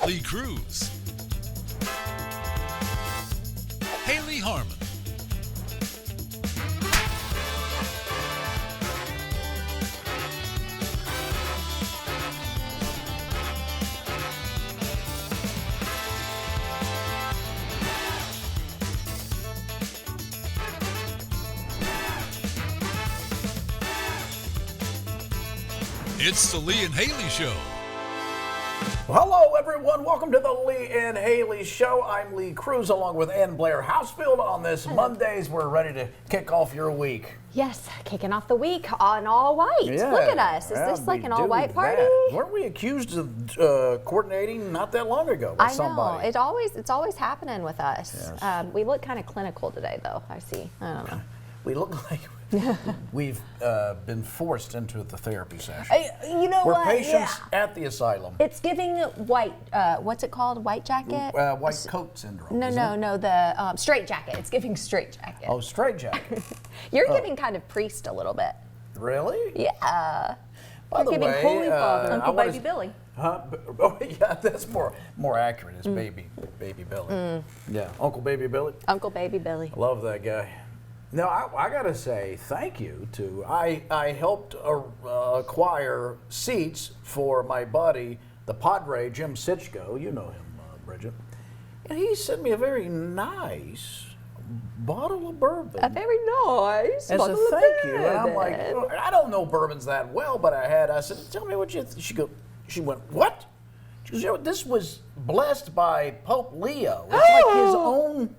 Lee Cruz, Hayley Harmon, it's the Lee and Hayley Show. Hello, everyone. Welcome to the Lee and Hayley Show. I'm Lee Cruz along with Ann Blair Housefield on this Mondays. We're ready to kick off your week. Yes, kicking off the week on all white. Yeah, Look at us. Is this like an all white party? Weren't we accused of coordinating not that long ago with somebody? It's always happening with us. Yes. We look kind of clinical today, though. I see. I don't know. We look like we've been forced into the therapy session. You know We're what? patients at the asylum. It's giving white. What's it called? White jacket? White coat syndrome. No. The straight jacket. It's giving straight jacket. Oh, straight jacket. You're giving kind of priest a little bit. Really? Yeah. By You're the giving way, holy father. I Uncle wanna- Baby Billy. Huh? Oh, yeah, that's more accurate. It's baby Billy. Yeah, Uncle Baby Billy. Uncle Baby Billy. I love that guy. No, I gotta say thank you to. I helped acquire seats for my buddy, the Padre Jim Sitchko. You know him, Bridget. And he sent me a very nice bottle of bourbon. A very nice. As a bottle of thank you. And I'm like, bourbon. I don't know bourbons that well, but I said, tell me what you think. She went, what? She goes, you know, this was blessed by Pope Leo. It's like his own,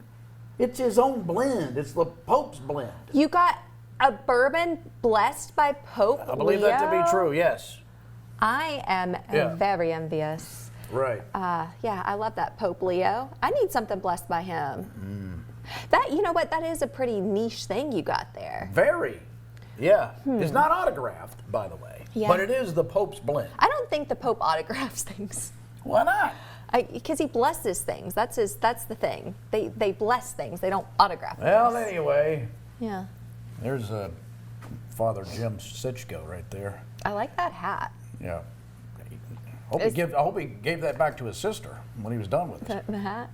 it's his own blend. It's the Pope's blend. You got a bourbon blessed by Pope I believe that to be true, yes. I am very envious. Right. Yeah, I love that Pope Leo. I need something blessed by him. That, you know what, that is a pretty niche thing you got there. Very. Yeah. It's not autographed, by the way. Yeah. But it is the Pope's blend. I don't think the Pope autographs things. Why not? Because he blesses things. That's the thing. They bless things. They don't autograph Well, things. anyway, Yeah. there's Father Jim Sitchko right there. I like that hat. Yeah. I hope he gave that back to his sister when he was done with it. The hat?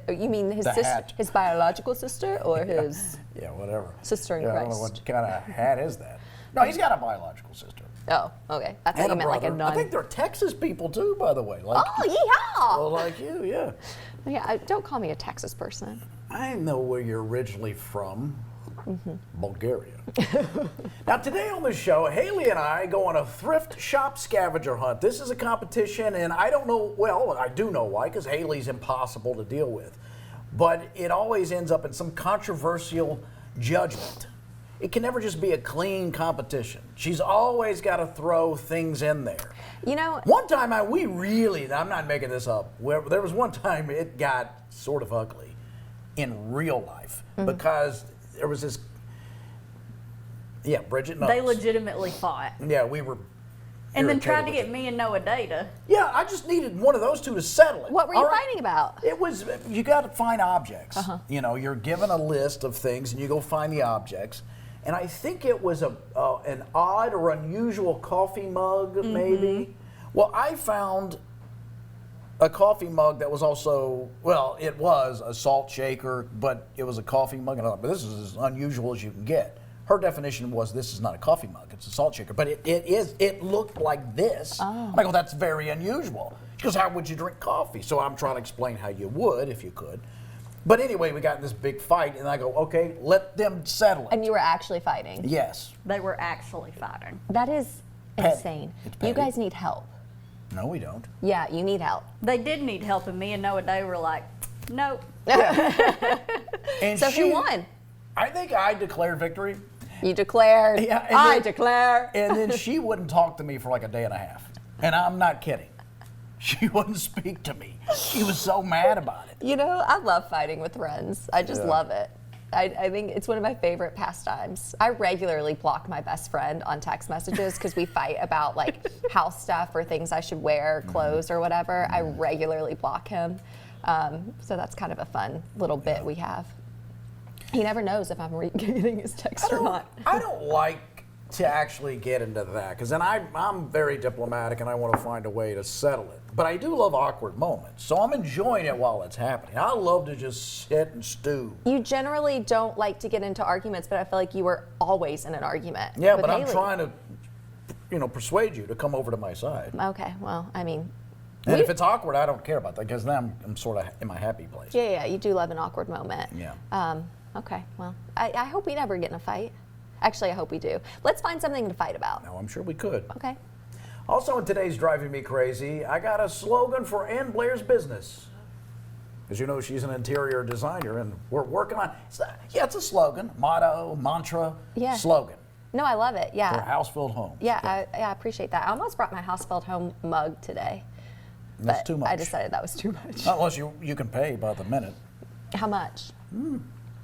You mean his The sister, hat. his biological sister, or his Yeah, whatever. sister in I don't know Christ? what kind of hat is that. No, he's got a biological sister. Oh, okay. I thought And you a meant like a brother. nun. I think they're Texas people too, by the way. Like, Oh, yeehaw! well, like you, yeah. Yeah, don't call me a Texas person. I know where you're originally from. Bulgaria. Now today on the show, Hayley and I go on a thrift shop scavenger hunt. This is a competition, and I don't know, well, I do know why, because Hayley's impossible to deal with. But it always ends up in some controversial judgment. It can never just be a clean competition. She's always got to throw things in there. You know, One time, I'm not making this up, there was one time it got sort of ugly in real life because there was this, Bridget knows. They legitimately fought. Yeah, we were And then tried to irritated with get me and Noah data. Yeah, I just needed one of those two to settle it. what were you All right? fighting about? It was, you got to find objects. You know, you're given a list of things and you go find the objects. And I think it was an odd or unusual coffee mug, maybe. Well, I found a coffee mug that was also, well, it was a salt shaker, but it was a coffee mug. And I thought, but this is as unusual as you can get. Her definition was, this is not a coffee mug, it's a salt shaker. But it looked like this. I go, that's very unusual. She goes, how would you drink coffee? So I'm trying to explain how you would, if you could. But anyway, we got in this big fight, and I go, okay, let them settle it. And you were actually fighting. Yes. They were actually fighting. That is Petty. insane. It's You petty. guys need help. No, we don't. Yeah, you need help. They did need help, and me and Noah Day were like, nope. And So who won? I think I declared victory. You declared. Yeah, and I then- declare. And then she wouldn't talk to me for like a day and a half. And I'm not kidding. She wouldn't speak to me. She was so mad about it. You know, I love fighting with friends. I just Yeah. love it. I think it's one of my favorite pastimes. I regularly block my best friend on text messages because we fight about like house stuff or things I should wear, clothes or whatever. I regularly block him. So that's kind of a fun little bit we have. He never knows if I'm getting his text or not. I don't like to actually get into that, because then I'm very diplomatic and I want to find a way to settle it. But I do love awkward moments, so I'm enjoying it while it's happening. I love to just sit and stew. You generally don't like to get into arguments, but I feel like you were always in an argument. Yeah, with but I'm Hayley. trying to, persuade you to come over to my side. Okay, well, I mean, And if it's awkward, I don't care about that, because then I'm sort of in my happy place. yeah, you do love an awkward moment. Yeah. Okay, well, I hope we never get in a fight. Actually, I hope we do. Let's find something to fight about. No, I'm sure we could. Okay. Also in today's Driving Me Crazy, I got a slogan for Ann Blair's business. As you know, she's an interior designer, and we're working on, it's a slogan, motto, mantra, Yeah. slogan No, I love it. for Yeah. house-filled homes. Yeah, I appreciate that. I almost brought my house-filled home mug today. That's but too much. I decided that was too much. Unless you can pay by the minute. How much?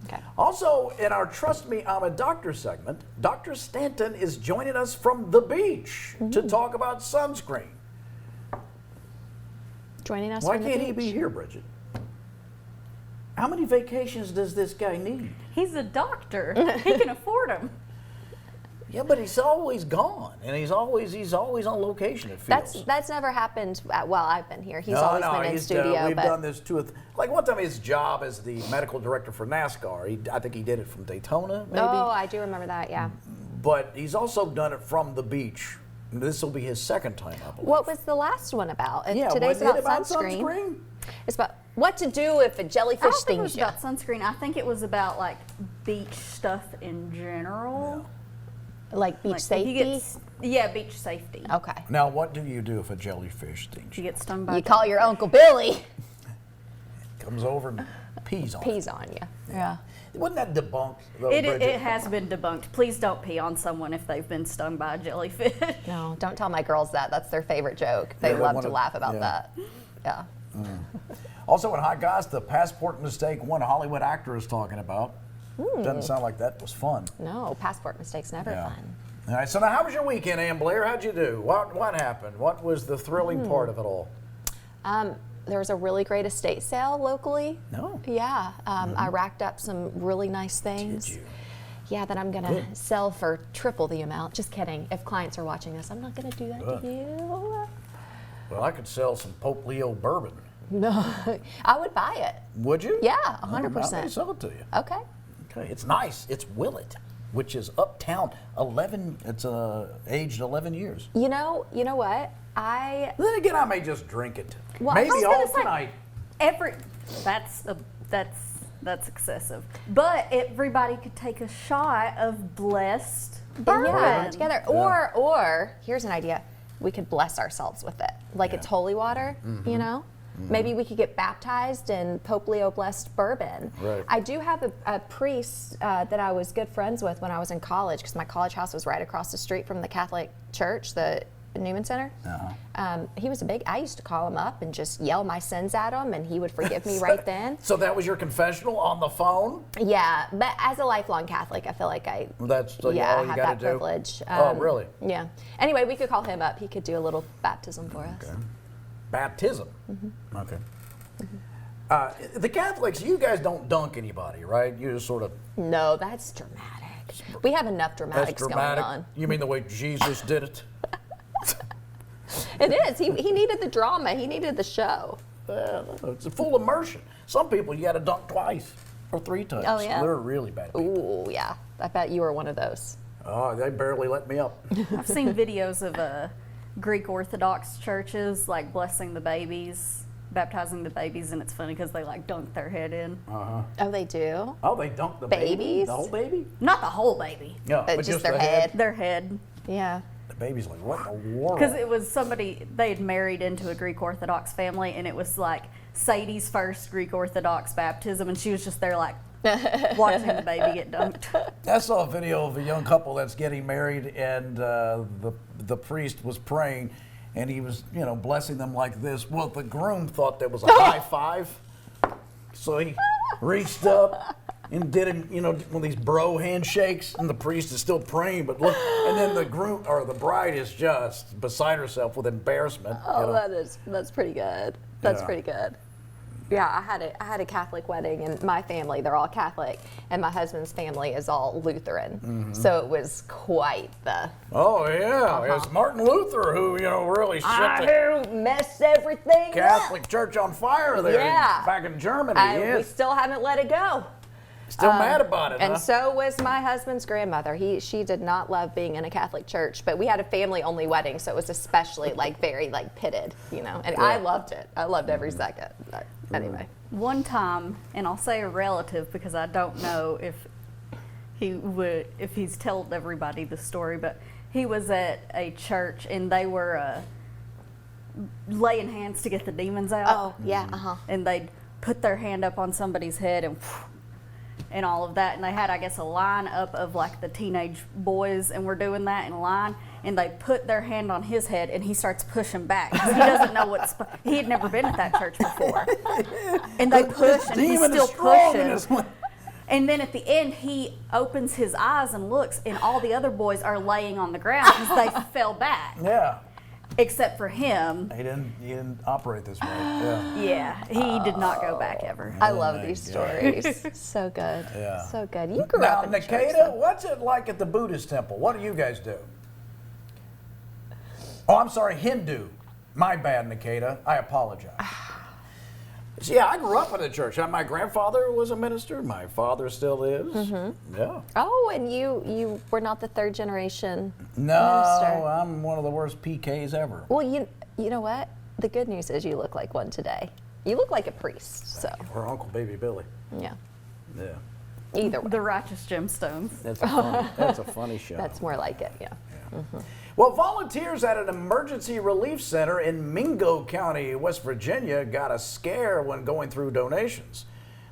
Okay. Also, in our Trust Me, I'm a Doctor segment, Dr. Stanton is joining us from the beach to talk about sunscreen. Joining us Why from the can't he beach. be here, Bridget? How many vacations does this guy need? He's a doctor. He can afford them. Yeah, but he's always gone, and he's always on location. It feels. That's never happened while I've been here. He's always been in studio. We've but done this too. Like one time, his job as the medical director for NASCAR. I think he did it from Daytona, maybe. Oh, I do remember that. Yeah. But he's also done it from the beach. This will be his second time, I believe. What was the last one about? Yeah, Today's wasn't it about about sunscreen. It's about what to do if a I jellyfish don't think it was stings you. about sunscreen. I think it was about like beach stuff in general. Like beach Like, if safety. you get beach safety. Okay. Now, what do you do if a jellyfish stings You you? get stung by. You call your Uncle Billy. Comes over and pees on Pees on you. Yeah. it. Wasn't that debunked, though, It Bridget? has been debunked. Please don't pee on someone if they've been stung by a jellyfish. No, don't tell my girls that. That's their favorite joke. They Yeah, they love wanna- to laugh about yeah. that. Yeah. Also, in Hot Goss, the passport mistake one Hollywood actor is talking about. Doesn't sound like that was fun. No, passport mistakes never Yeah. fun. All right, so now how was your weekend, Ann Blair? How'd you do? What happened? What was the thrilling part of it all? There was a really great estate sale locally. No. Yeah. I racked up some really nice things. Did you? Yeah, that I'm gonna sell for triple the amount. Just kidding. If clients are watching this, I'm not gonna do that Good. to you. Well, I could sell some Pope Leo bourbon. No, I would buy it. Would you? Yeah, Oh, I may 100%. sell it to you. Okay. Okay, it's nice. It's Willet, which is uptown. It's aged 11 years. You know what? Then again, I may just drink it. Well, I Maybe was all gonna say- tonight. That's excessive. But everybody could take a shot of blessed bourbon. Yeah, together. Yeah. Or here's an idea. We could bless ourselves with it. Like it's holy water, you know? Maybe we could get baptized in Pope Leo blessed bourbon. Right. I do have a priest that I was good friends with when I was in college because my college house was right across the street from the Catholic church, the Newman Center. He was I used to call him up and just yell my sins at him and he would forgive me right then. So that was your confessional on the phone? Yeah, but as a lifelong Catholic, I feel like I That's all I you have got that to do? privilege. Oh, really? Yeah. Anyway, we could call him up. He could do a little baptism for us. Baptism? Okay. The Catholics, you guys don't dunk anybody, right? You just sort of... No, that's dramatic. We have enough That's dramatics dramatic. going on. You mean the way Jesus did it? It is. He needed the drama. He needed the show. It's a full immersion. Some people you got to dunk twice or 3 times. Oh, yeah? They're really bad people. Ooh, yeah. I bet you were one of those. Oh, they barely let me up. I've seen videos of Greek Orthodox churches like blessing the babies, baptizing the babies, and it's funny because they like dunk their head in. Oh, they do? Oh, they dunk the baby? Babies? The whole baby? Not the whole baby, No, but just their the head. their head. Yeah. The baby's like, what in the world? Because it was somebody they had married into a Greek Orthodox family, and it was like Sadie's first Greek Orthodox baptism, and she was just there like watching the baby get dunked. I saw a video of a young couple that's getting married, and the priest was praying, and he was, blessing them like this. Well, the groom thought that was a high five, so he reached up and did him, one of these bro handshakes, and the priest is still praying, but look, and then the groom or the bride is just beside herself with embarrassment. Oh, that's pretty good. That's Yeah. pretty good. Yeah, I had a Catholic wedding, and my family, they're all Catholic, and my husband's family is all Lutheran. So it was quite the... Oh, yeah. It's Martin Luther who, really set the who messed everything Catholic Church on fire there back in Germany. We still haven't let it go. Still mad about it, And huh? so was my husband's grandmother. She did not love being in a Catholic church, but we had a family-only wedding, so it was especially very pitted, And I loved it. I loved every second. But anyway. One time, and I'll say a relative because I don't know if he's told everybody the story, but he was at a church and they were laying hands to get the demons out. Oh, yeah, And they'd put their hand up on somebody's head and all of that, and they had, I guess, a line up of the teenage boys, and we're doing that in a line, and they put their hand on his head, and he starts pushing back because he doesn't know he had never been at that church before, and they push, and he's still pushing. And then at the end, he opens his eyes and looks, and all the other boys are laying on the ground because they fell back. Yeah. Except for him. He didn't operate this way. Yeah, he did not go back ever. I love these stories. So good. Yeah. So good. You grew up in the church. Nikita, what's it like at the Buddhist temple? What do you guys do? Oh, I'm sorry, Hindu. My bad, Nikita. I apologize. So, yeah, I grew up in the church. My grandfather was a minister. My father still is. Yeah. Oh, and you were not the third generation No, minister. I'm one of the worst PKs ever. Well, you know what? The good news is you look like one today. You look like a priest, so Or Uncle Baby Billy. yeah. Yeah. Either way. The righteous gemstones. That's a funny show. That's more like it, yeah. Well, volunteers at an emergency relief center in Mingo County, West Virginia, got a scare when going through donations.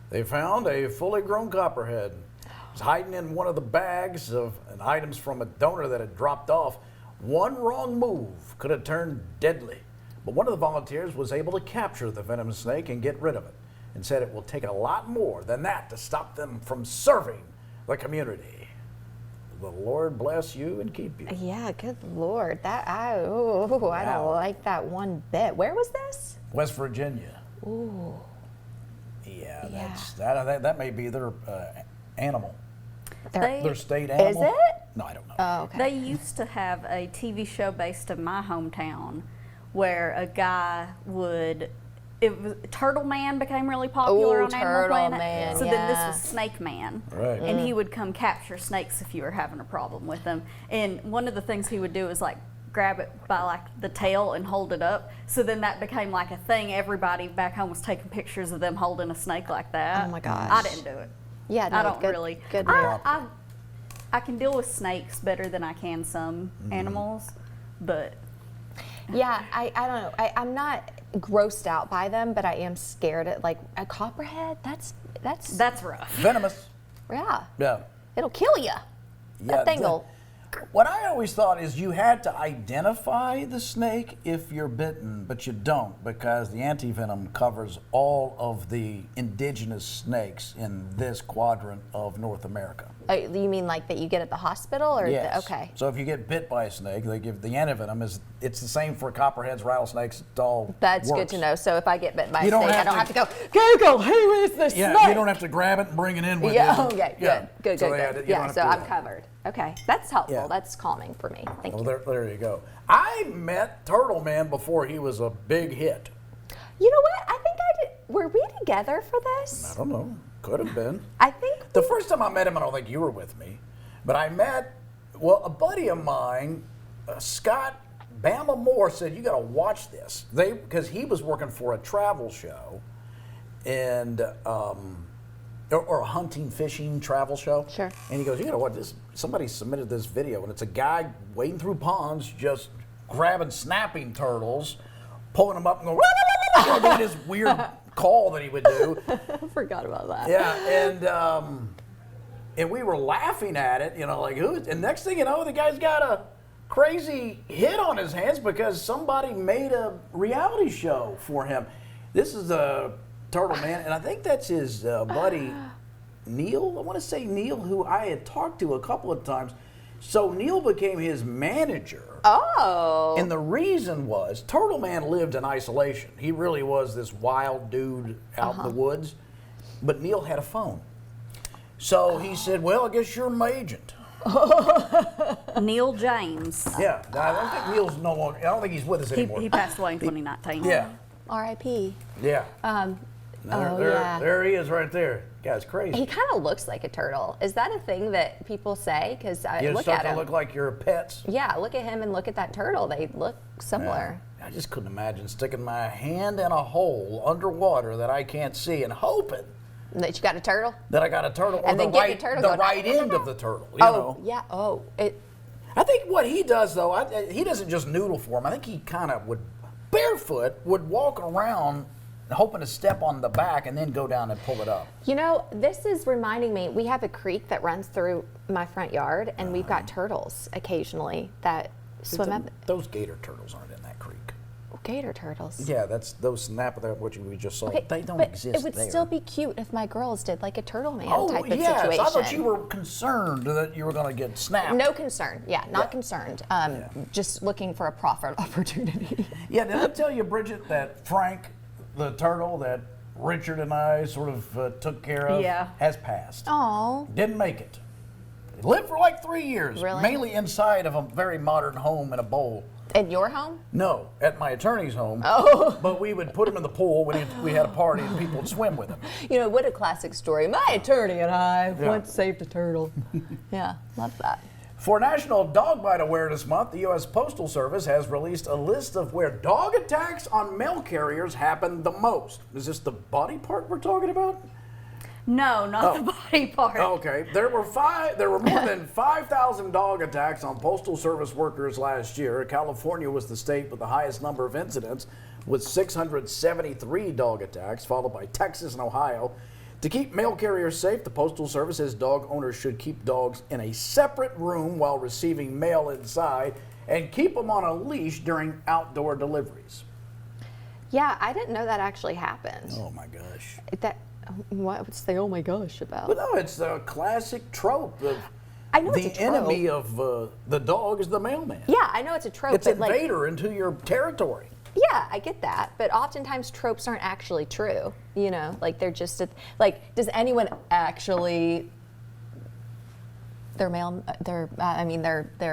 They found a fully grown copperhead. It was hiding in one of the bags of items from a donor that had dropped off. One wrong move could have turned deadly. But one of the volunteers was able to capture the venomous snake and get rid of it, and said it will take a lot more than that to stop them from serving the community. The Lord bless you and keep you. Yeah, good Lord. I don't like that one bit. Where was this? West Virginia. Ooh. Yeah, Yeah. that may be their animal. Their state Is animal. it? No, I don't know. Oh, okay. They used to have a TV show based in my hometown where a guy Turtle Man became really popular Ooh, on Animal Turtle Planet. Man, So then this yeah. was Snake Man. Right. And he would come capture snakes if you were having a problem with them. And one of the things he would do is grab it by the tail and hold it up. So then that became a thing. Everybody back home was taking pictures of them holding a snake like that. Oh my gosh. I didn't do it. Yeah, no, I don't good, really. Good I can deal with snakes better than I can some animals, but Yeah, I don't know. I'm not grossed out by them, but I am scared at a copperhead. that's rough. Venomous. Yeah. Yeah. It'll kill you. That thing will. What I always thought is you had to identify the snake if you're bitten, but you don't, because the antivenom covers all of the indigenous snakes in this quadrant of North America. You mean that you get at the hospital, or Yes. okay? So if you get bit by a snake, they give the antivenom. It's the same for copperheads, rattlesnakes. It all That's works. good to know. So if I get bit by a You don't snake, I have don't to- have to go Google who is the snake. Yeah, you don't have to grab it and bring it in with Yeah. you. Okay. Yeah. Good. So Good. you Good. don't Yeah. have So to- I'm covered. Okay. That's helpful. Yeah. That's calming for me. Thank Well, you. there you go. I met Turtle Man before he was a big hit. You know what? I think I did. Were we together for this? I don't know. Could have been. I think. The first time I met him, I don't think you were with me, but I met, a buddy of mine, Scott Bama Moore, said, you got to watch this. Because he was working for a travel show and, or a hunting, fishing travel show. Sure. And he goes, you got to watch this. Somebody submitted this video, and it's a guy wading through ponds, just grabbing snapping turtles, pulling them up and going, doing this weird call that he would do. I forgot about that. Yeah, and we were laughing at it, who? And next thing you know, the guy's got a crazy hit on his hands because somebody made a reality show for him. This is a Turtle Man, and I think that's his buddy Neil. I want to say Neil, who I had talked to a couple of times. So Neil became his manager. Oh. And the reason was Turtle Man lived in isolation. He really was this wild dude out in the woods. But Neil had a phone. So he said, well, I guess you're my agent. Neil James. Yeah, I don't think Neil's no longer, I don't think he's with us anymore. He passed away in 2019. Yeah, R.I.P. yeah. Yeah. There he is right there. Guy's crazy. He kind of looks like a turtle. Is that a thing that people say? Because I You look start at to him. look like your pets. Yeah, look at him and look at that turtle. They look similar. I just couldn't imagine sticking my hand in a hole underwater that I can't see and hoping That you got a turtle? that I got a turtle And or then the get the right, turtle the going, right end of the turtle. You know? Yeah. Oh, I think what he does though, he doesn't just noodle for him. I think he kind of would barefoot would walk around hoping to step on the back and then go down and pull it up. You know, this is reminding me, we have a creek that runs through my front yard, and we've got turtles occasionally that swim up. Those gator turtles aren't in that creek. Gator turtles. Yeah, that's those snap that what we just saw. Okay, They don't but exist it would there. still be cute if my girls did like a turtle man Oh, type of yes. situation. I thought you were concerned that you were going to get snapped. No concern. Yeah, not Yeah. concerned. Just looking for a profit opportunity. Yeah, did I tell you, Bridget, that Frank, the turtle that Richard and I sort of took care of, Yeah. has passed. Oh. Didn't make it. He lived for like 3 years, Really? mainly inside of a very modern home in a bowl. In your home? No, at my attorney's home. Oh. But we would put him in the pool when we had a party and people would swim with him. You know, what a classic story. My attorney and I Yeah. once saved a turtle. Yeah, love that. For National Dog Bite Awareness Month, the U.S. Postal Service has released a list of where dog attacks on mail carriers happen the most. Is this the body part we're talking about? No, not the body part. Okay, there were more than 5,000 dog attacks on Postal Service workers last year. California was the state with the highest number of incidents, with 673 dog attacks, followed by Texas and Ohio. To keep mail carriers safe, the Postal Service says dog owners should keep dogs in a separate room while receiving mail inside and keep them on a leash during outdoor deliveries. Yeah, I didn't know that actually happened. Oh my gosh. What's the oh my gosh about? But no, it's a classic trope of I know the it's a trope. enemy of the dog is the mailman. Yeah, I know it's a trope, It's but invader into your territory. yeah, I get that. But oftentimes tropes aren't actually true. You know, like they're just like. Does anyone actually their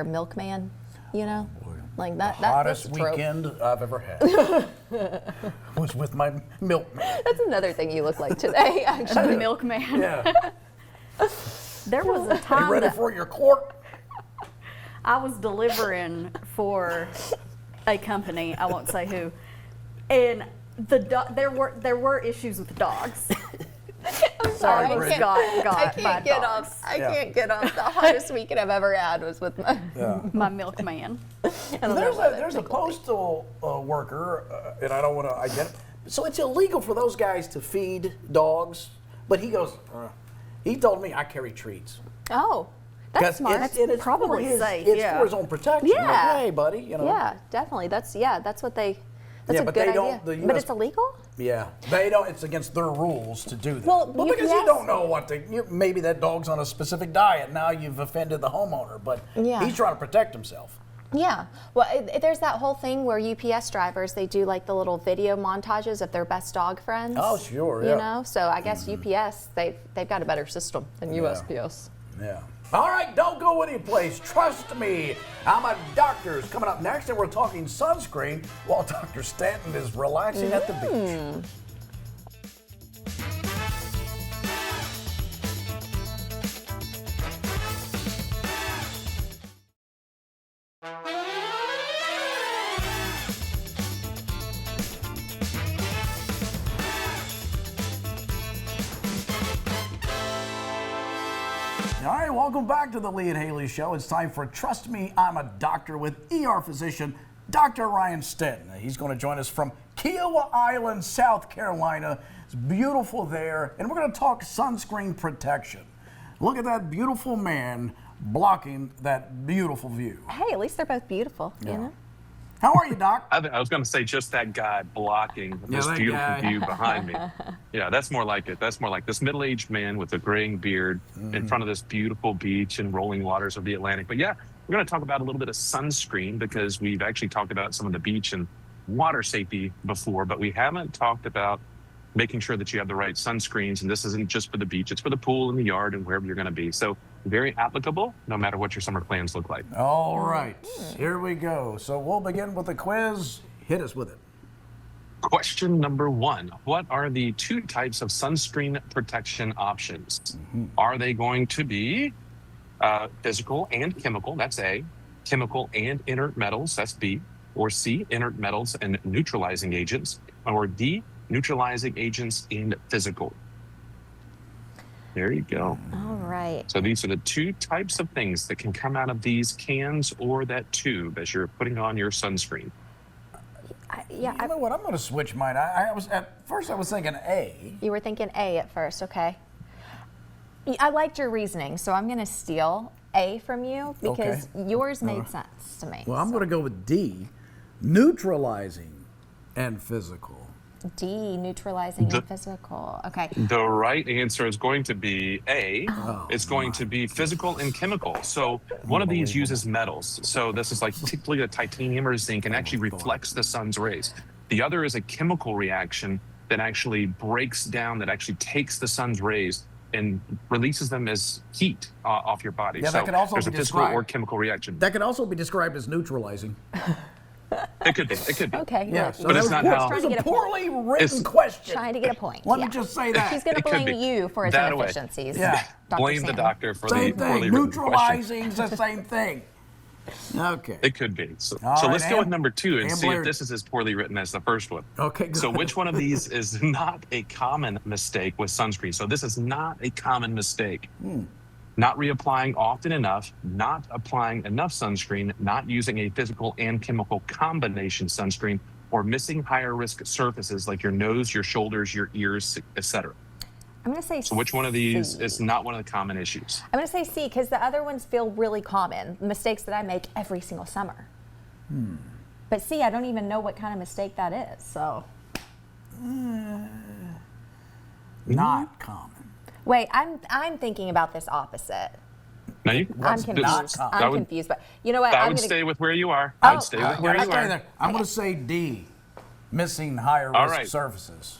milkman? You know, like that. The hottest that's a trope. weekend I've ever had was with my milkman. That's another thing you look like today. The Actually, milkman. Yeah. There was a You time ready that for your quart? I was delivering for a company, I won't say who, and there were issues with the dogs. I'm sorry. Sorry, Bridget. I can't get off. I can't get off. The hottest weekend I've ever had was with my milkman. There's a postal worker, and I don't want to identify. So it's illegal for those guys to feed dogs. But he goes, he told me I carry treats. Oh, that's smart. It's probably for his, safe, It's yeah. for his own protection. Yeah. Like, hey, buddy, you know. Yeah, definitely. That's what they. That's Yeah, a but good they idea. don't- the But US it's illegal. Yeah, they don't. It's against their rules to do that. Well, because you UPS don't know what maybe that dog's on a specific diet. Now you've offended the homeowner, but Yeah. he's trying to protect himself. Yeah. Well, there's that whole thing where UPS drivers they do like the little video montages of their best dog friends. Oh, sure, You yeah. know, so I guess UPS they've got a better system than USPS. Yeah. All right, don't go anyplace. Trust me. I'm a doctor's coming up next, and we're talking sunscreen while Dr. Stanton is relaxing at the beach. All right, welcome back to the Lee and Hayley Show. It's time for Trust Me, I'm a Doctor with ER physician Dr. Ryan Stanton. He's going to join us from Kiowa Island, South Carolina. It's beautiful there, and we're going to talk sunscreen protection. Look at that beautiful man blocking that beautiful view. Hey, at least they're both beautiful. Yeah. You know. How are you, Doc? I was going to say just that guy blocking this that beautiful guy. view behind me. Yeah, that's more like it. That's more like this middle-aged man with a graying beard in front of this beautiful beach and rolling waters of the Atlantic. But yeah, we're going to talk about a little bit of sunscreen because we've actually talked about some of the beach and water safety before, but we haven't talked about making sure that you have the right sunscreens. And this isn't just for the beach, it's for the pool and the yard and wherever you're going to be. So very applicable no matter what your summer plans look like. All right, here we go. So we'll begin with the quiz. Hit us with it. Question number 1. What are the 2 types of sunscreen protection options? Are they going to be physical and chemical? That's A. Chemical and inert metals? That's B. Or C. Inert metals and neutralizing agents? Or D. Neutralizing agents and physical? There you go. All right. So these are the 2 types of things that can come out of these cans or that tube as you're putting on your sunscreen. You know what? I'm going to switch mine. I was at first I was thinking A. You were thinking A at first, okay. I liked your reasoning, so I'm going to steal A from you because yours made sense to me. Well, I'm going to go with D, neutralizing and physical. D, neutralizing and physical. Okay. The right answer is going to be A. It's going to be physical and chemical. So one of these uses metals. So this is like typically a titanium or zinc and actually reflects the sun's rays. The other is a chemical reaction that actually breaks down, that actually takes the sun's rays and releases them as heat off your body. Yeah, so that could also there's be a physical described. or chemical reaction. That could also be described as neutralizing. It could be. It could be. Okay. Yeah, look, so But that it's was not poor- how- it was Trying to a get a point. poorly written It's- question. trying to get a point. Let yeah. me just say that. He's going to It could blame be. you for his That away. inefficiencies. Yeah. Dr. Blame the Sam. doctor for Same the poorly thing. written question. Neutralizing's the same thing. Okay. It could be. So All let's right, go with Am- number 2 and Am see Blair. if this is as poorly written as the first one. Okay, good. So which one of these is not a common mistake with sunscreen? So this is not a common mistake. Not reapplying often enough, not applying enough sunscreen, not using a physical and chemical combination sunscreen, or missing higher risk surfaces like your nose, your shoulders, your ears, etc. I'm going to say So which one of these C. is not one of the common issues? I'm going to say C because the other ones feel really common, mistakes that I make every single summer. But C, I don't even know what kind of mistake that is. So Not common. wait, I'm thinking about this opposite. Now you, I'm this- confused. common? that I'm would- confused, but you know what? I I'm would gonna, stay with where you are. I Oh. would stay with Yeah, where I you stay are. there. I'm going to say D, missing higher All risk right. surfaces.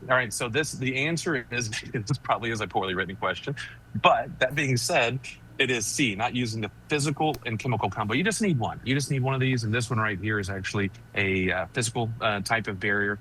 All right, so the answer is this probably is a poorly written question, but that being said, it is C, not using the physical and chemical combo. You just need one. You just need one of these, and this one right here is actually a physical type of barrier.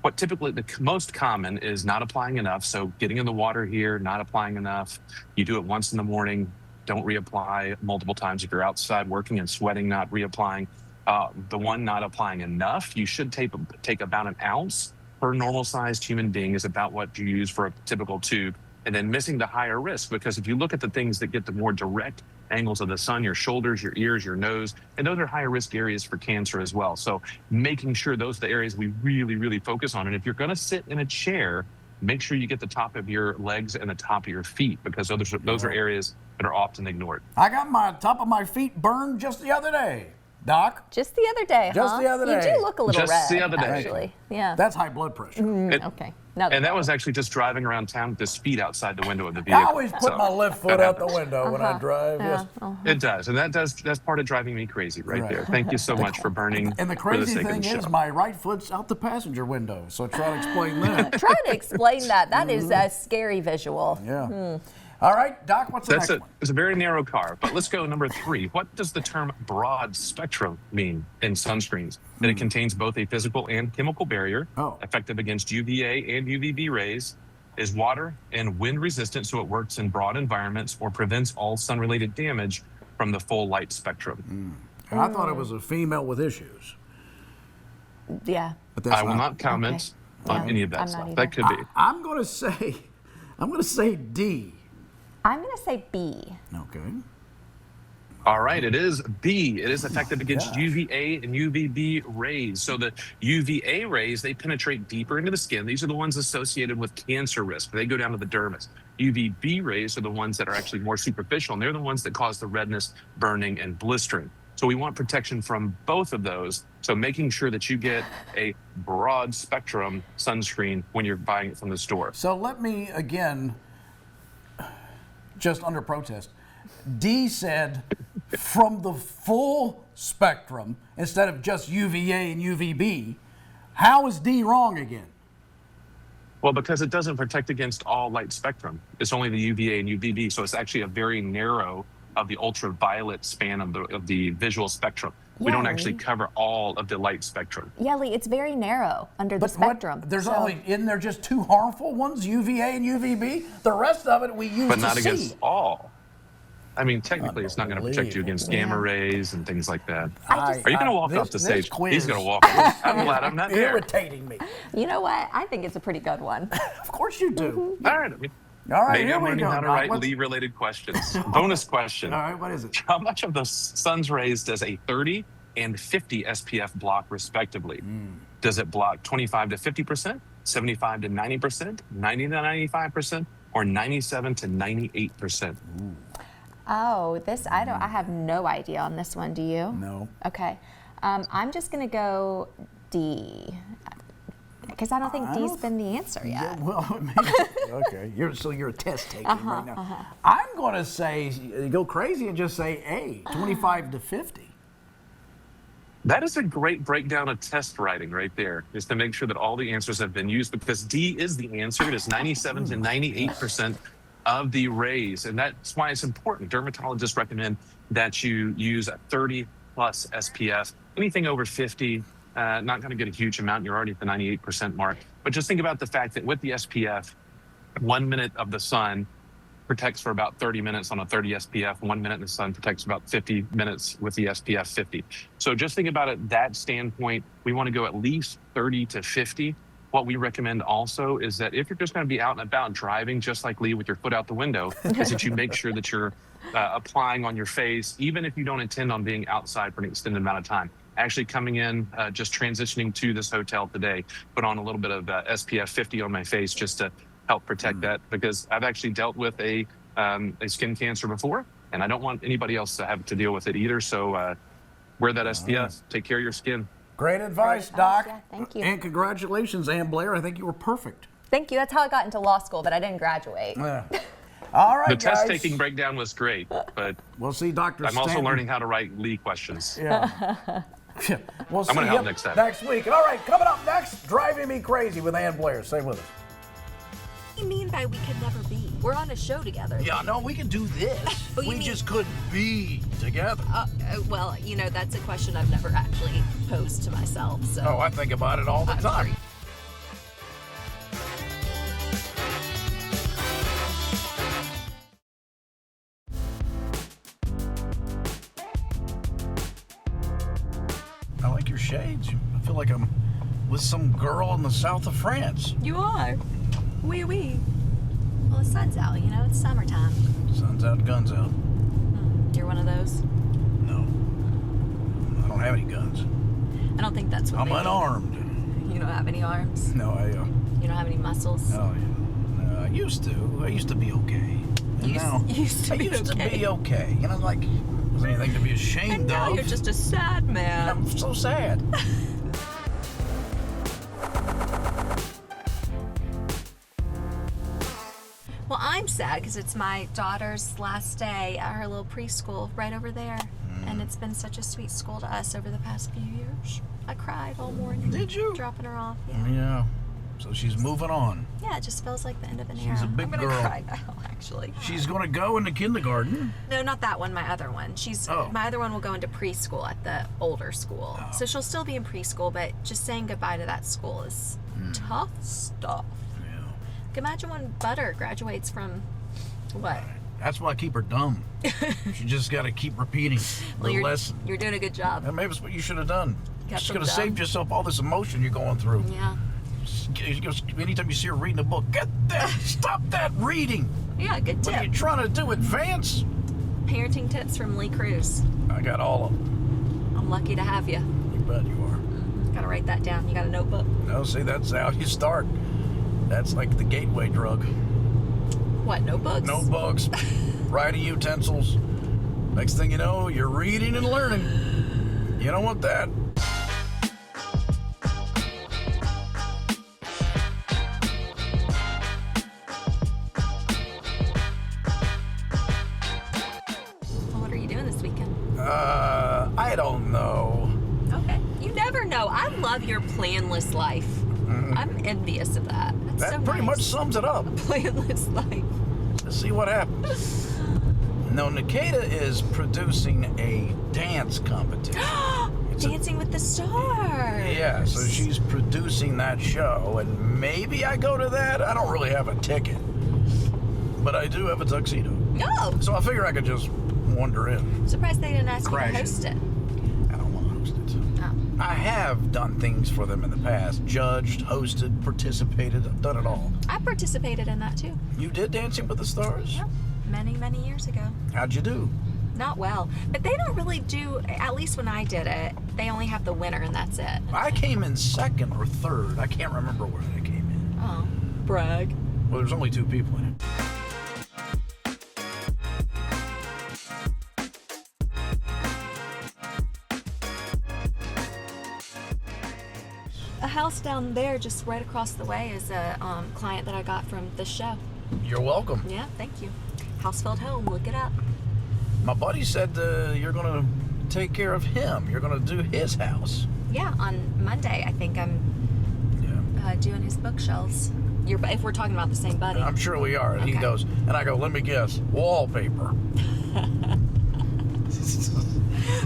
What typically the most common is not applying enough. So getting in the water here, not applying enough. You do it once in the morning. Don't reapply multiple times. If you're outside working and sweating, not reapplying. The one not applying enough, you should take about an ounce per normal sized human being is about what you use for a typical tube. And then missing the higher risk, because if you look at the things that get the more direct angles of the sun, your shoulders, your ears, your nose, and those are higher risk areas for cancer as well. So making sure those are the areas we really, really focus on. And if you're going to sit in a chair, make sure you get the top of your legs and the top of your feet, because those are areas that are often ignored. I got my top of my feet burned just the other day, Doc. just the other day, Just huh? the other day. You do look a little Just red, the other day. actually. Yeah. That's high blood pressure. Okay. Now And that was actually just driving around town with this feet outside the window of the vehicle. I always put So my left foot that out the happens. window when I drive. Yes. It does, and that's part of driving me crazy right there. Thank you so much for burning. And the for the crazy sake of thing the is, show. my right foot's out the passenger window. So try to explain that. Try to explain that. That is a scary visual. Yeah. All right, Doc, what's the That's next it. one? It's a very narrow car, but let's go number 3. What does the term broad spectrum mean in sunscreens? That it contains both a physical and chemical barrier, Oh. effective against UVA and UVB rays, is water and wind resistant, so it works in broad environments or prevents all sun-related damage from the full light spectrum. And I thought it was a female with issues. Yeah. But that's I will not comment on Yeah, any of that I'm stuff. not That either. could be. I'm going to say D. I'm going to say B. Okay. All right, it is B. It is effective against UVA and UVB rays. So the UVA rays, they penetrate deeper into the skin. These are the ones associated with cancer risk. They go down to the dermis. UVB rays are the ones that are actually more superficial, and they're the ones that cause the redness, burning, and blistering. So we want protection from both of those. So making sure that you get a broad spectrum sunscreen when you're buying it from the store. So let me, again, just under protest. D said from the full spectrum instead of just UVA and UVB. How is D wrong again? Well, because it doesn't protect against all light spectrum. It's only the UVA and UVB. So it's actually a very narrow of the ultraviolet span of the visual spectrum. We don't actually cover all of the light spectrum. Yeah, Lee, it's very narrow under the spectrum. There's only, isn't there just two harmful ones, UVA and UVB? The rest of it we use But to not see. against all. I mean, technically, it's not going to protect you against gamma rays and things like that. Are you going to walk off the stage? He's going to walk off. I'm glad I'm not there. Irritating me. You know what? I think it's a pretty good one. Of course you do. All right. All right, Maybe here I'm we learning go. how to Doc. write Lee-related questions. Bonus question. All right, what is it? How much of the sun's rays does a 30 and 50 SPF block, respectively? Does it block 25 to 50%, 75 to 90%, 90 to 95%, or 97 to 98%? Oh, I have no idea on this one. Do you? No. Okay. I'm just going to go D. Because I don't think D's been the answer yet. Yeah, well, maybe. Okay. You're a test taking right now. I'm going to say, go crazy and just say A, 25 to 50. That is a great breakdown of test writing right there, is to make sure that all the answers have been used, because D is the answer. It is 97 to 98% of the rays. And that's why it's important. Dermatologists recommend that you use a 30 plus SPF. Anything over 50, not going to get a huge amount. You're already at the 98% mark. But just think about the fact that with the SPF, 1 minute of the sun protects for about 30 minutes on a 30 SPF. 1 minute in the sun protects about 50 minutes with the SPF 50. So just think about it that standpoint. We want to go at least 30 to 50. What we recommend also is that if you're just going to be out and about driving, just like Lee with your foot out the window, is that you make sure that you're applying on your face, even if you don't intend on being outside for an extended amount of time. Actually coming in, just transitioning to this hotel today, put on a little bit of SPF 50 on my face just to help protect that, because I've actually dealt with a skin cancer before, and I don't want anybody else to have to deal with it either. So wear that SPF, take care of your skin. Great advice, Doc. Yeah, thank you. And congratulations, Ann Blair. I think you were perfect. Thank you. That's how I got into law school, but I didn't graduate. All right, The guys. test taking breakdown was great, but We'll see Dr. I'm also Stanton. learning how to write Lee questions. Yeah. We'll see I'm gonna help him next time. next week. All right, coming up next, Driving Me Crazy with Ann Blair. Stay with us. What do you mean by we could never be? We're on a show together. Yeah, no, we can do this. But you we mean- just couldn't be together. Well, that's a question I've never actually posed to myself. So. Oh, I think about it all the time. I like your shades. I feel like I'm with some girl in the south of France. You are. Wee wee. Well, the sun's out. It's summertime. Sun's out, guns out. You're one of those. No. I don't have any guns. I don't think that's what I'm they mean. unarmed. You don't have any arms. No, I You don't have any muscles. Oh, yeah. No, I used to. I used to be okay. And You now, used to I be used to okay. be okay. Like, there's anything to be ashamed And now of. you're just a sad man. I'm so sad. Well, I'm sad because it's my daughter's last day at her little preschool right over there. And it's been such a sweet school to us over the past few years. I cried all morning. Did you? Dropping her off. Yeah. Yeah. So she's moving on. Yeah, it just feels like the end of an She's era. a big I'm gonna girl. cry now, actually. She's going to go into kindergarten. No, not that one. My other one. Oh. My other one will go into preschool at the older school. Oh. So she'll still be in preschool, but just saying goodbye to that school is tough stuff. Yeah. Like, imagine when Butter graduates from what? That's why I keep her dumb. She just got to keep repeating the lesson. You're doing a good job. And maybe that's what you should have done. Kept Just them could have dumb. saved yourself all this emotion you're going through. Yeah. Anytime you see her reading a book, get that, stop that reading. Yeah, good What are you tip. trying to do, advance? Parenting tips from Lee Cruz. I got all of them. I'm lucky to have you. You bet you are. Gotta write that down. You got a notebook? No, see, that's how you start. That's like the gateway drug. What, notebooks? Notebooks, writing utensils. Next thing you know, you're reading and learning. You don't want that. What are you doing this weekend? I don't know. Okay. You never know. I love your planless life. I'm envious of that. That's That so pretty nice. much sums it up. Planless life. Let's see what happens. No, Nikita is producing a dance competition. It's a- Dancing with the Stars. Yeah, so she's producing that show, and maybe I go to that. I don't really have a ticket, but I do have a tuxedo. No. So I figure I could just wander in. Surprised they didn't ask you Crash to it. host it. I don't want to host it. Oh. I have done things for them in the past. Judged, hosted, participated. I've done it all. I participated in that too. You did Dancing with the Stars? Yeah. Many, many years ago. How'd you do? Not well. But they don't really do, at least when I did it, they only have the winner and that's it. I came in second or third. I can't remember where I came in. Oh. Brag. Well, there's only 2 people in it. A house down there just right across the way is a client that I got from this show. You're welcome. Yeah, thank you. Housefeld Home, look it up. My buddy said you're going to take care of him. You're going to do his house. Yeah, on Monday I think I'm Yeah. doing his bookshelves. If we're talking about the same buddy. I'm sure we are. And he Okay. goes, and I go, let me guess, wallpaper.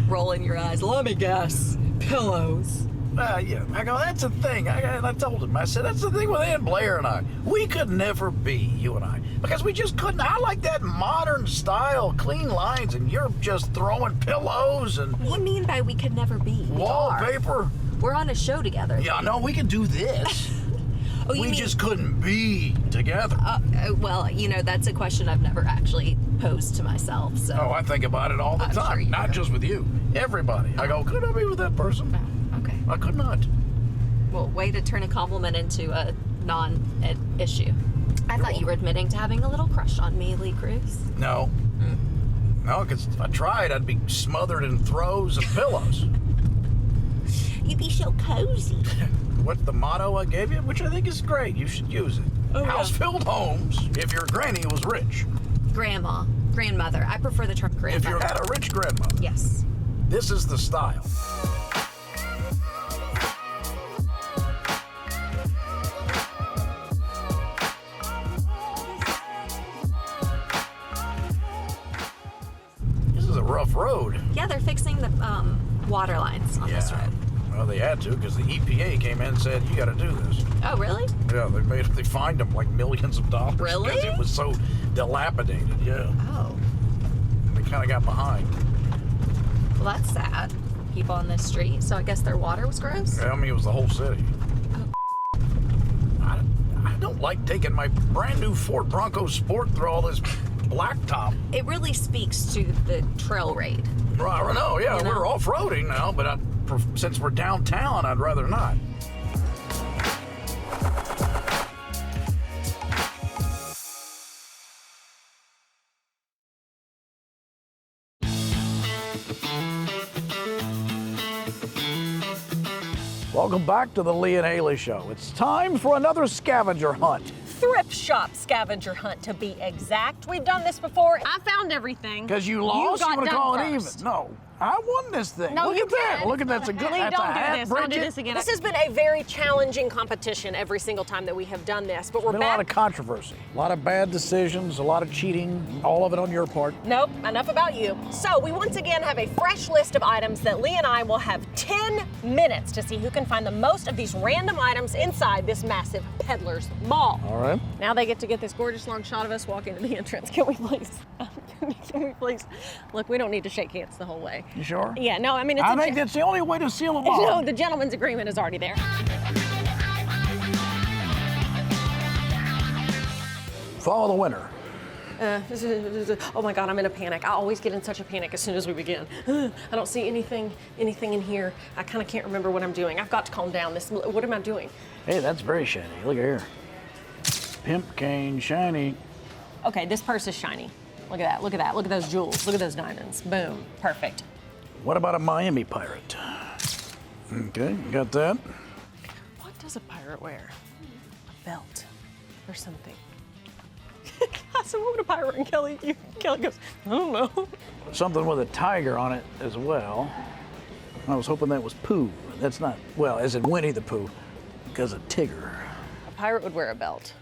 Rolling your eyes. Let me guess. Pillows. Yeah. I go, that's the thing. I told him, I said, that's the thing with Ann Blair and I. We could never be, you and I, because we just couldn't. I like that modern style, clean lines, and you're just throwing pillows and What do you mean by we could never be? We are. wallpaper. We're on a show together. Yeah, no, we can do this. Oh, you We mean, just couldn't be together. well, that's a question I've never actually posed to myself. So. Oh, I think about it all the I'm time. sure you Not do. just with you. Everybody. I go, could I be with that person? Oh, okay. I could not. Well, way to turn a compliment into a non-issue. I thought you were admitting to having a little crush on me, Lee Cruz. No. No, because if I tried, I'd be smothered in throws and pillows. You'd be so cozy. What's the motto I gave you? Which I think is great. You should use it. Oh, yeah. House-filled homes if your granny was rich. Grandmother. I prefer the term If grandmother. you had a rich grandmother. Yes. This is the style. This is a rough road. Yeah, they're fixing the water lines on this road. Well, they had to because the EPA came in and said, you got to do this. Oh, really? Yeah, they fined them like millions of dollars. Really? Because it was so dilapidated, yeah. Oh. They kind of got behind. Well, that's sad. People on this street. So I guess their water was gross? I mean, it was the whole city. I don't like taking my brand new Ford Bronco Sport through all this blacktop. It really speaks to the trail raid. I don't know, yeah, You know? we're off-roading now, but since we're downtown, I'd rather not. Welcome back to the Lee and Hayley Show. It's time for another scavenger hunt. Thrift shop scavenger hunt, to be exact. We've done this before. I found everything. Because you lost, got you want to done call it first. even. No, I won this thing. No, Look you at that. can't. Look at that's a good. Lee, That's a don't do hat, this. Don't do Bridget. this again. This has been a very challenging competition every single time that we have done this, but we're Been a lot of back. controversy, a lot of bad decisions, a lot of cheating, all of it on your part. Nope, enough about you. So we once again have a fresh list of items that Lee and I will have 10 minutes to see who can find the most of these random items inside this massive peddler's mall. All right. Now they get to get this gorgeous long shot of us walking to the entrance. Can we please? Can we please? Look, we don't need to shake hands the whole way. You sure? Yeah, no, I mean, it's I a think that's the only way to seal them all. No, the gentleman's agreement is already there. Follow the winner. Oh my God, I'm in a panic. I always get in such a panic as soon as we begin. I don't see anything in here. I kind of can't remember what I'm doing. I've got to calm down. What am I doing? Hey, that's very shiny. Look at here. Pimp cane, shiny. Okay, this purse is shiny. Look at that, look at that. Look at those jewels. Look at those diamonds. Boom, perfect. What about a Miami pirate? Okay, got that. What does a pirate wear? A belt or something. I said, what would a pirate wear? And Kelly goes, I don't know. Something with a tiger on it as well. I was hoping that was Pooh. That's not, well, as in Winnie the Pooh, because of Tigger. A pirate would wear a belt.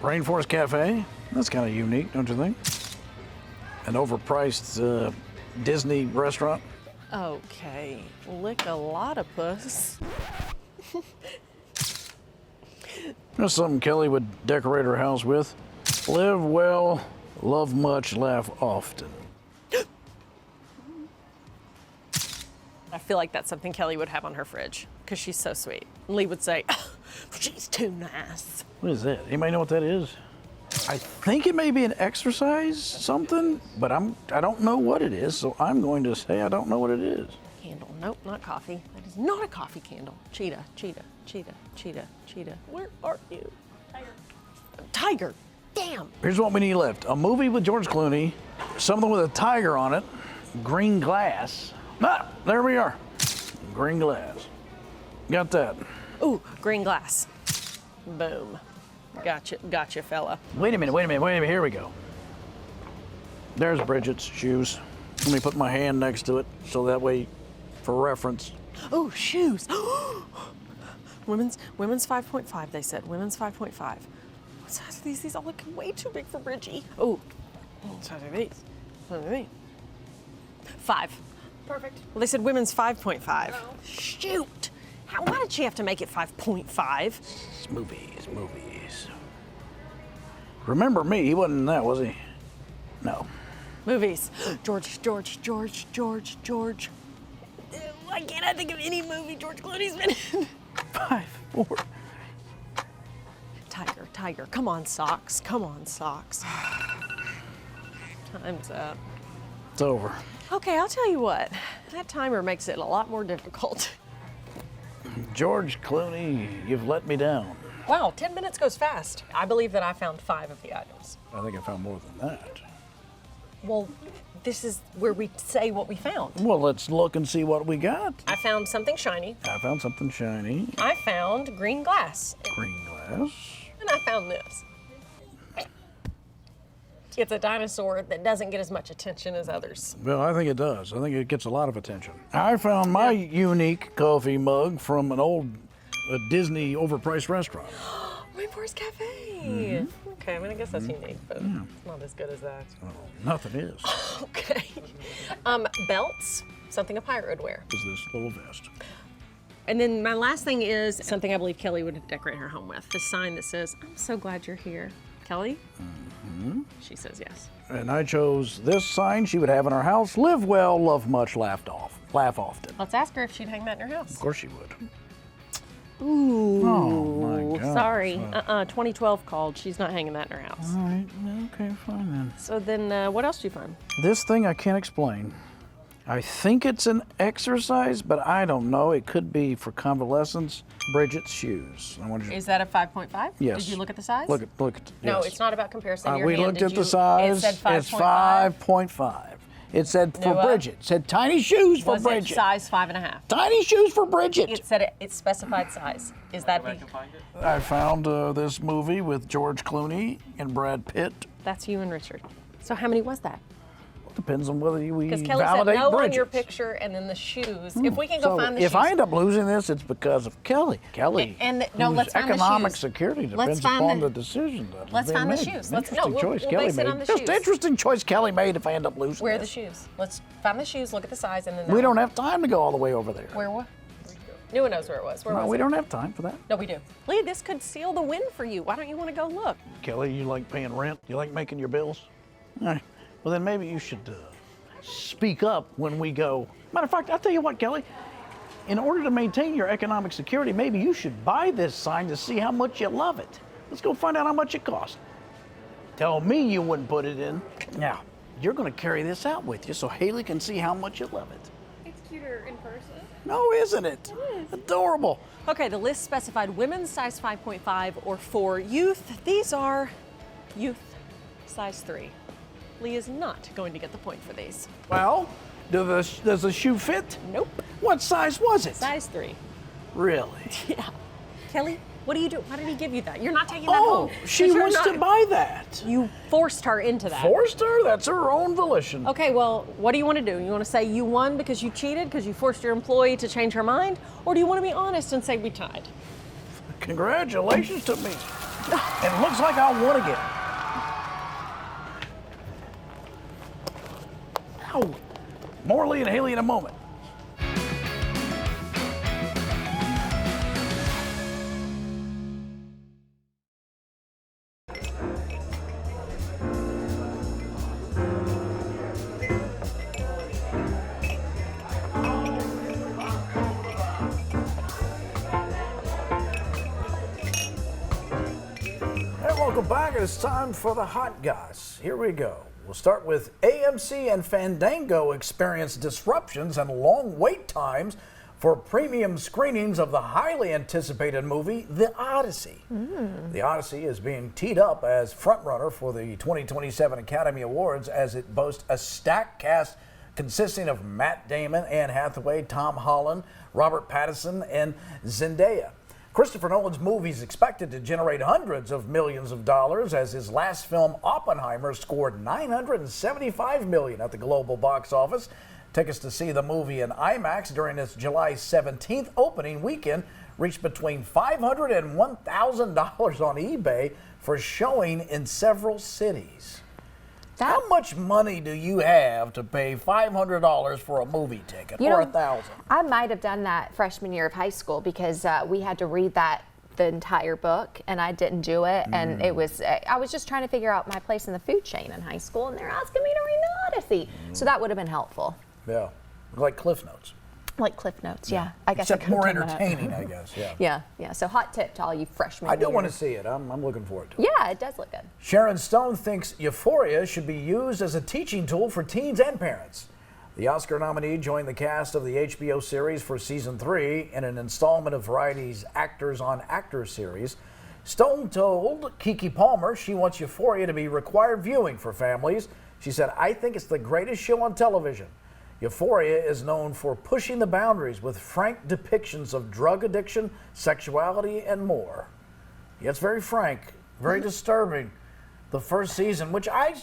Rainforest Cafe. That's kind of unique, don't you think? An overpriced Disney restaurant. Okay, lick a lot of puss. That's something Kelly would decorate her house with. Live well, love much, laugh often. I feel like that's something Kelly would have on her fridge because she's so sweet. Lee would say, oh, she's too nice. What is that? Anybody know what that is? I think it may be an exercise something, but I don't know what it is, so I'm going to say I don't know what it is. Candle. Nope, not coffee. That is not a coffee candle. Cheetah, cheetah, cheetah, cheetah, cheetah. Where are you? Tiger. Damn. Here's what we need left. A movie with George Clooney, something with a tiger on it, green glass. Ah, there we are. Green glass. Got that. Ooh, green glass. Boom. Gotcha, fella. Wait a minute. Here we go. There's Bridget's shoes. Let me put my hand next to it so that way, for reference. Oh, shoes. Women's 5.5, they said. Women's 5.5. What size are these? These all look way too big for Bridgie. Oh, what size are these? What are these? 5. Perfect. Well, they said women's 5.5. Oh. Shoot. Why did she have to make it 5.5? It's movies. Remember me, he wasn't in that, was he? No. Movies. George. Why can't I think of any movie George Clooney's been in? 5, 4. Tiger. Come on, socks. Time's up. It's over. Okay, I'll tell you what. That timer makes it a lot more difficult. George Clooney, you've let me down. Wow, 10 minutes goes fast. I believe that I found 5 of the items. I think I found more than that. Well, this is where we say what we found. Well, let's look and see what we got. I found something shiny. I found something shiny. I found green glass. Green glass. And I found this. It's a dinosaur that doesn't get as much attention as others. Well, I think it does. I think it gets a lot of attention. I found my unique coffee mug from an old Disney overpriced restaurant. Rainforest Cafe. Okay, I mean, I guess that's unique, but it's not as good as that. Oh, nothing is. Okay. Belts, something a pirate would wear. Is this little vest. And then my last thing is something I believe Kelly would decorate her home with. The sign that says, I'm so glad you're here. Kelly? Mm-hmm. She says yes. And I chose this sign she would have in her house. Live well, love much, laugh often. Let's ask her if she'd hang that in her house. Of course she would. Ooh. Oh, my God. Sorry. 2012 called. She's not hanging that in her house. All right. Okay, fine then. So then what else do you find? This thing I can't explain. I think it's an exercise, but I don't know. It could be for convalescence. Bridget's shoes. Is that a 5.5? Yes. Did you look at the size? Look at. No, yes. it's not about comparison. We looked at the size. It said 5.5. It's 5.5. It said for Bridget. It said tiny shoes for Bridget. Was it size 5.5? Tiny shoes for Bridget. It said it specified size. Is that the? I found this movie with George Clooney and Brad Pitt. That's you and Richard. So how many was that? Depends on whether we Because Kelly said validate no Bridget. on your picture, and then the shoes. If we can go find the shoes. If I end up losing this, it's because of Kelly. Kelly, no, whose let's find the economic shoes. security Let's depends find upon the- the decision that Let's is being find the made. shoes. Interesting choice we'll Kelly base it made. on the Just shoes. interesting choice Kelly made if I end up losing Where are the this. shoes? Let's find the shoes, look at the size, and then We don't have time to go all the way over there. Where what? No one knows where it was. Where No, was we it? don't have time for that. No, we do. Lee, this could seal the win for you. Why don't you want to go look? Kelly, you like paying rent? You like making your bills? All right. Well, then maybe you should speak up when we go. Matter of fact, I'll tell you what, Kelly. In order to maintain your economic security, maybe you should buy this sign to see how much you love it. Let's go find out how much it costs. Tell me you wouldn't put it in. Now, you're going to carry this out with you so Hayley can see how much you love it. It's cuter in person. No, isn't it? Adorable. Okay, the list specified women's size 5.5 or for youth. These are youth size 3. Lee is not going to get the point for these. Well, does the shoe fit? Nope. What size was it? Size 3. Really? Yeah. Kelly, what do you do? Why did he give you that? You're not taking that Oh, home. she 'Cause you're wants to not- buy that. You forced her into that. Forced her? That's her own volition. Okay, well, what do you want to do? You want to say you won because you cheated, because you forced your employee to change her mind? Or do you want to be honest and say we tied? Congratulations to me. It looks like I won again. Ow. More Lee and Hayley in a moment. Welcome back. It's time for the Hot Goss. Here we go. We'll start with AMC and Fandango experience disruptions and long wait times for premium screenings of the highly anticipated movie, The Odyssey. The Odyssey is being teed up as frontrunner for the 2027 Academy Awards as it boasts a stacked cast consisting of Matt Damon, Anne Hathaway, Tom Holland, Robert Pattinson, and Zendaya. Christopher Nolan's movie is expected to generate hundreds of millions of dollars as his last film, Oppenheimer, scored $975 million at the global box office. Tickets to see the movie in IMAX during its July 17th opening weekend reached between $500 and $1,000 on eBay for showing in several cities. How much money do you have to pay $500 for a movie ticket, or $1,000? I might have done that freshman year of high school because we had to read the entire book, and I didn't do it. And it was I was just trying to figure out my place in the food chain in high school, and they're asking me to read the Odyssey. So that would have been helpful. Yeah, like Cliff Notes. Like Cliff Notes, yeah. I guess Except I could've more done that. entertaining, I guess. Yeah. Yeah. So hot tip to all you freshmen. I do want to years. see it. I'm looking forward to it. Yeah, it does look good. Sharon Stone thinks Euphoria should be used as a teaching tool for teens and parents. The Oscar nominee joined the cast of the HBO series for season 3 in an installment of Variety's Actors on Actors series. Stone told Keke Palmer she wants Euphoria to be required viewing for families. She said, "I think it's the greatest show on television. Euphoria is known for pushing the boundaries with frank depictions of drug addiction, sexuality, and more." Yeah, it's very frank, very disturbing. The first season, which I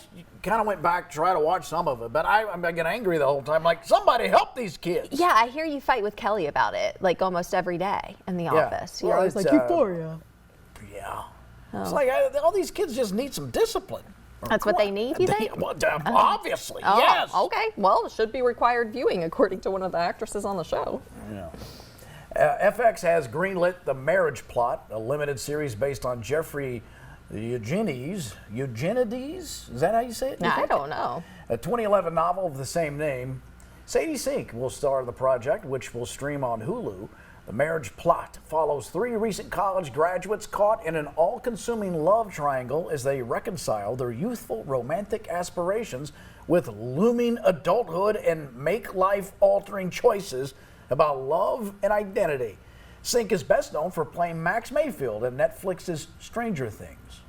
kind of went back to try to watch some of it, but I get angry the whole time, like, somebody help these kids. Yeah, I hear you fight with Kelly about it, like almost every day in the office. You're Well, always it's, like, Euphoria. Yeah. It's like all these kids just need some discipline. That's what they need, you think? Well, obviously, Oh, yes. okay. Well, it should be required viewing, according to one of the actresses on the show. Yeah. FX has greenlit The Marriage Plot, a limited series based on Jeffrey Eugenides. Is that how you say it? I don't know. A 2011 novel of the same name. Sadie Sink will star in the project, which will stream on Hulu. The Marriage Plot follows 3 recent college graduates caught in an all-consuming love triangle as they reconcile their youthful romantic aspirations with looming adulthood and make life-altering choices about love and identity. Sink is best known for playing Max Mayfield in Netflix's Stranger Things.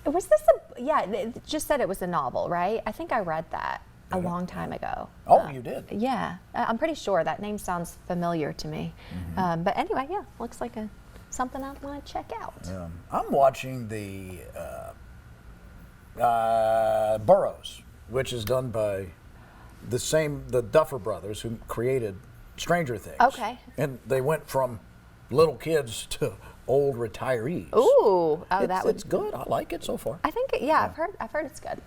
Was this it just said it was a novel, right? I think I read that a long time ago. Oh, you did? Yeah, I'm pretty sure that name sounds familiar to me. But anyway, yeah, looks like something I want to check out. I'm watching the Burroughs, which is done by the Duffer Brothers who created Stranger Things. Okay. And they went from little kids to old retirees. Ooh, It's good. I like it so far. I think I've heard it's good.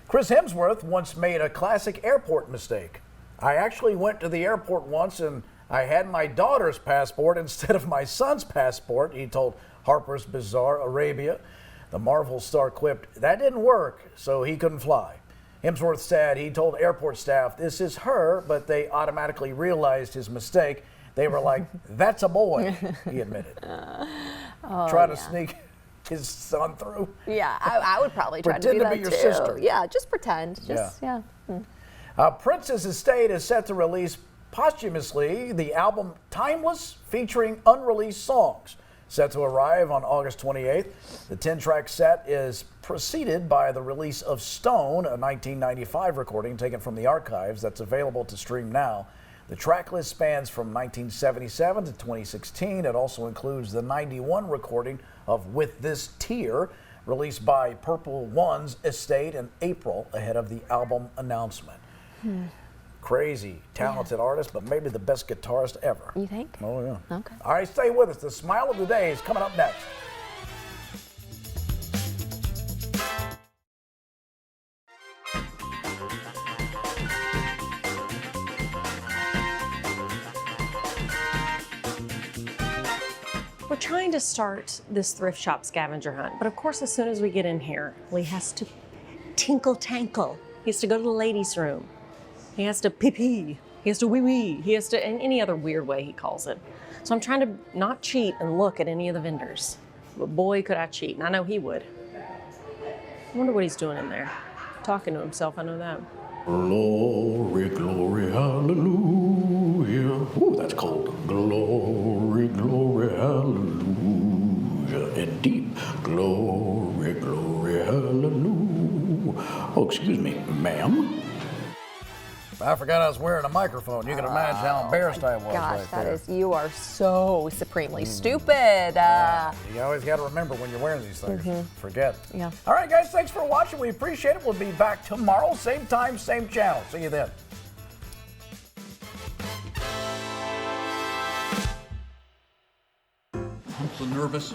Chris Hemsworth once made a classic airport mistake. "I actually went to the airport once and I had my daughter's passport instead of my son's passport," he told Harper's Bazaar Arabia. The Marvel star quipped, "That didn't work, so he couldn't fly." Hemsworth said he told airport staff this is her, but they automatically realized his mistake. They were like, "That's a boy," he admitted. Try to sneak his son through. Yeah, I would probably try to do Pretend that to be your too. sister. Yeah, just pretend. Yeah. Prince's estate is set to release posthumously the album Timeless, featuring unreleased songs. Set to arrive on August 28th. The 10-track set is preceded by the release of Stone, a 1995 recording taken from the archives that's available to stream now. The track list spans from 1977 to 2016. It also includes the 91 recording of With This Tear, released by Purple One's estate in April ahead of the album announcement. Crazy, talented artist, but maybe the best guitarist ever. You think? Oh, yeah. Okay. All right, stay with us. The Smile of the Day is coming up next. We're trying to start this thrift shop scavenger hunt, but of course, as soon as we get in here, Lee has to tinkle tankle. He has to go to the ladies' room. He has to pee-pee. He has to wee-wee. He has to, in any other weird way he calls it. So I'm trying to not cheat and look at any of the vendors. But boy, could I cheat, and I know he would. I wonder what he's doing in there. Talking to himself, I know that. Glory, glory, hallelujah. Ooh, that's cold. Glory, glory, hallelujah. And deep. Glory, glory, hallelujah. Oh, excuse me, ma'am. I forgot I was wearing a microphone. You can imagine how embarrassed I was Gosh, right that there. is, you are so supremely stupid. You always got to remember when you're wearing these things. Forget. Yeah. All right, guys, thanks for watching. We appreciate it. We'll be back tomorrow, same time, same channel. See you then. I'm so nervous.